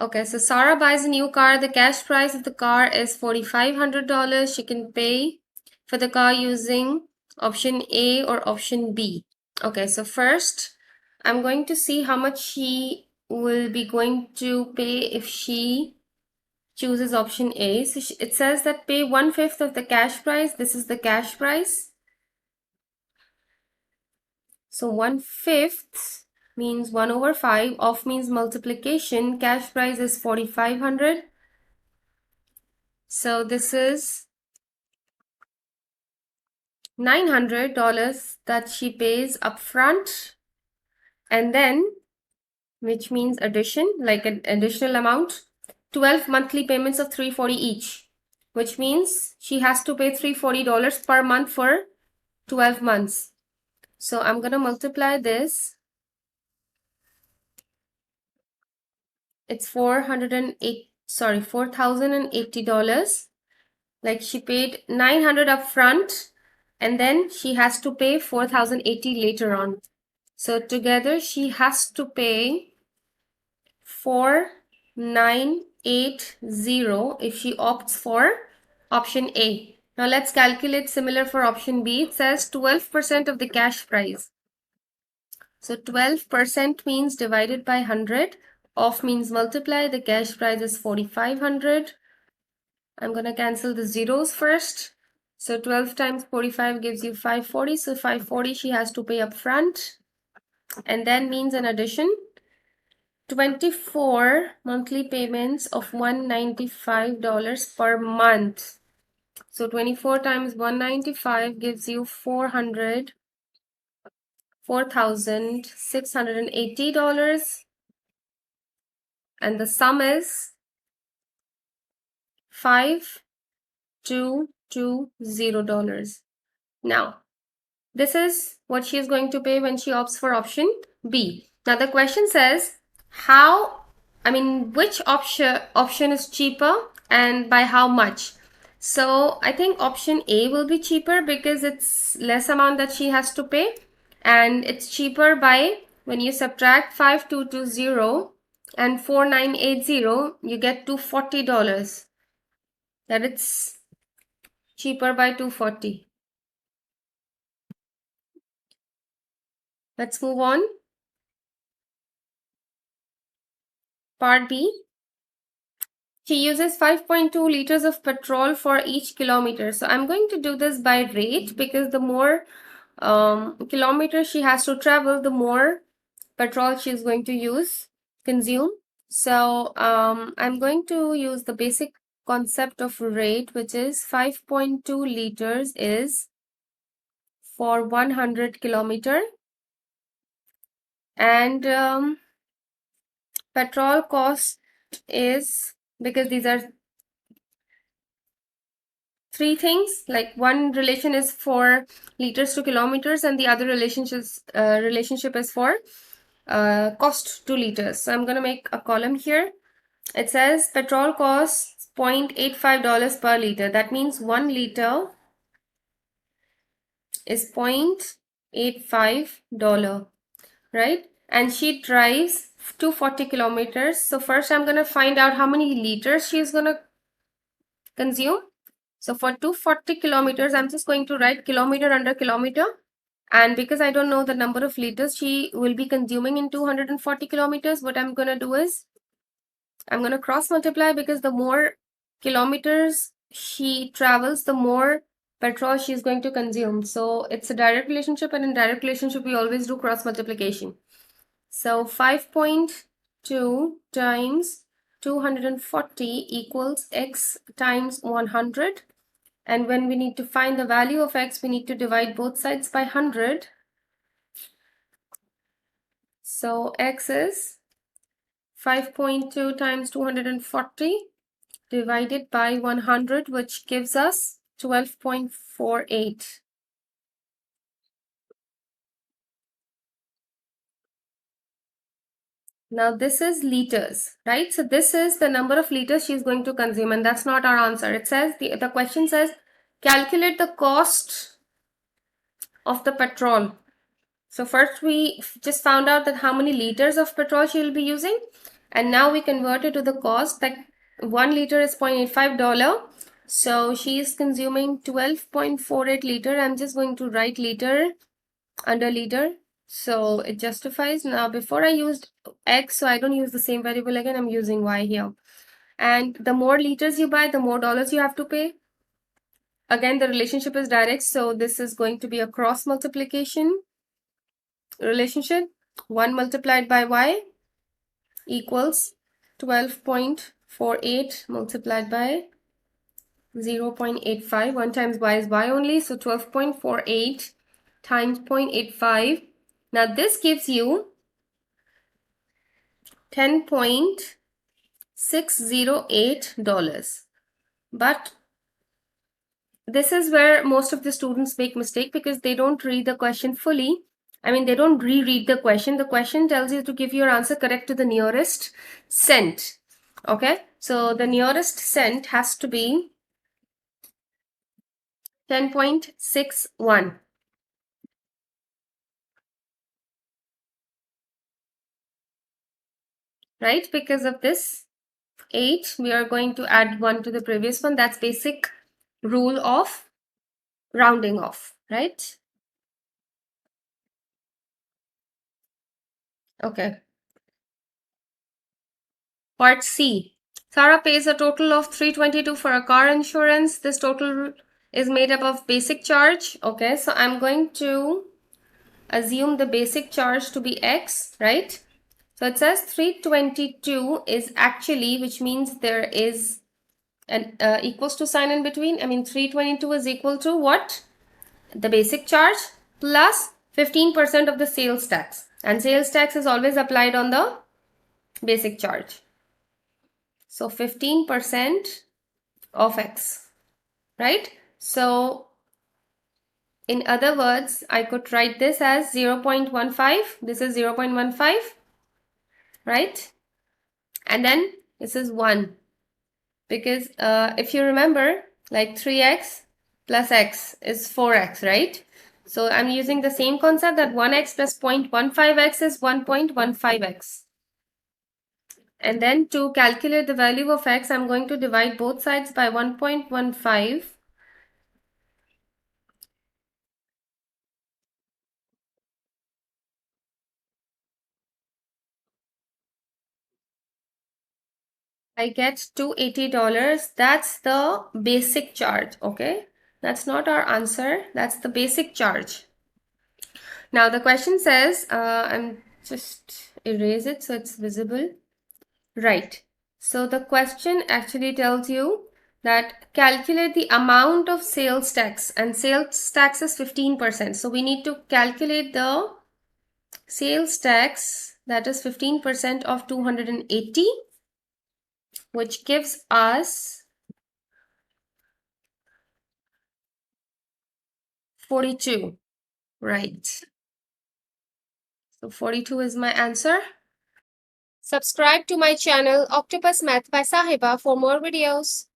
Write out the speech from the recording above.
Okay, so Sarah buys a new car. The cash price of the car is $4,500. She can pay for the car using option A or option B. Okay, so first I'm going to see how much she will be going to pay if she chooses option A. So it says that pay 1/5 of the cash price. This is the cash price. So 1/5 means 1/5. Off means multiplication. Cash price is 4,500. So this is $900 that she pays upfront, and then, which means addition, like an additional amount, 12 monthly payments of $340 each, which means she has to pay $340 per month for 12 months. So I'm going to multiply this. It's $4,080. Like she paid $900 upfront, and then she has to pay $4,080 later on. So together she has to pay $4,980 if she opts for option A. Now let's calculate similar for option B. It says 12% of the cash price. So 12% means divided by 100. Off means multiply. The cash price is 4,500. I'm going to cancel the zeros first. So 12 times 45 gives you 540. So 540 she has to pay upfront. And then means an addition. 24 monthly payments of $195 per month. So 24 times 195 gives you $4,680. And the sum is $5,220. Now, this is what she is going to pay when she opts for option B. Now the question says which option is cheaper and by how much? So I think option A will be cheaper because it's less amount that she has to pay, and it's cheaper by, when you subtract 5,220 and 4,980, you get $240. That it's cheaper by $240. Let's move on. Part B. She uses 5.2 liters of petrol for each kilometer. So I'm going to do this by rate because the more kilometers she has to travel, the more petrol she is going to consume. So I'm going to use the basic concept of rate, which is 5.2 liters is for 100 kilometer. And petrol cost is, because these are three things, like one relation is for liters to kilometers and the other relationship is for cost to liters. So I'm going to make a column here. It says petrol costs $0.85 per liter. That means 1 liter is $0.85, right? And she drives 240 kilometers. So first I'm going to find out how many liters she's going to consume. So for 240 kilometers, I'm just going to write kilometer under kilometer. And because I don't know the number of liters she will be consuming in 240 kilometers, what I'm going to do is I'm going to cross multiply, because the more kilometers she travels, the more petrol she's going to consume. So it's a direct relationship, and in direct relationship, we always do cross multiplication. So 5.2 times 240 equals x times 100. And when we need to find the value of x, we need to divide both sides by 100. So x is 5.2 times 240 divided by 100, which gives us 12.48. Now this is liters, right? So this is the number of liters she's going to consume, and that's not our answer. It says, the question says, calculate the cost of the petrol. So first we just found out that how many liters of petrol she will be using, And now we convert it to the cost, that 1 liter is $0.85. So she is consuming 12.48 liter. I'm just going to write liter under liter, so it justifies. Now before I used X, so I don't use the same variable again, I'm using Y here. And the more liters you buy, the more dollars you have to pay. Again, the relationship is direct, so this is going to be a cross multiplication relationship. 1 multiplied by Y equals 12.48 multiplied by 0.85. 1 times Y is Y only, so 12.48 times 0.85. Now this gives you $10.608. But this is where most of the students make mistake, because they don't read the question fully. I mean, they don't reread the question. The question tells you to give your answer correct to the nearest cent. Okay, so the nearest cent has to be 10.61. Right? Because of this 8, we are going to add 1 to the previous one. That's basic rule of rounding off, right? Okay. Part C. Sarah pays a total of $322 for a car insurance. This total is made up of basic charge. Okay, so I'm going to assume the basic charge to be X, right? So it says 322 is actually, which means there is an equals to sign in between. I mean, 322 is equal to what? The basic charge plus 15% of the sales tax. And sales tax is always applied on the basic charge. So 15% of X, right? So in other words, I could write this as 0.15. This is 0.15, right? And then this is 1. Because if you remember, like 3x plus x is 4x, right? So I'm using the same concept that 1x plus 0.15x is 1.15x. And then to calculate the value of x, I'm going to divide both sides by 1.15. I get $280. That's the basic charge, okay? That's not our answer. That's the basic charge. Now the question says, I'm just erase it so it's visible. Right. So the question actually tells you that calculate the amount of sales tax, and sales tax is 15%. So we need to calculate the sales tax, that is 15% of 280, which gives us 42. Right. So 42 is my answer. Subscribe to my channel Octopus Math by Sahiba for more videos.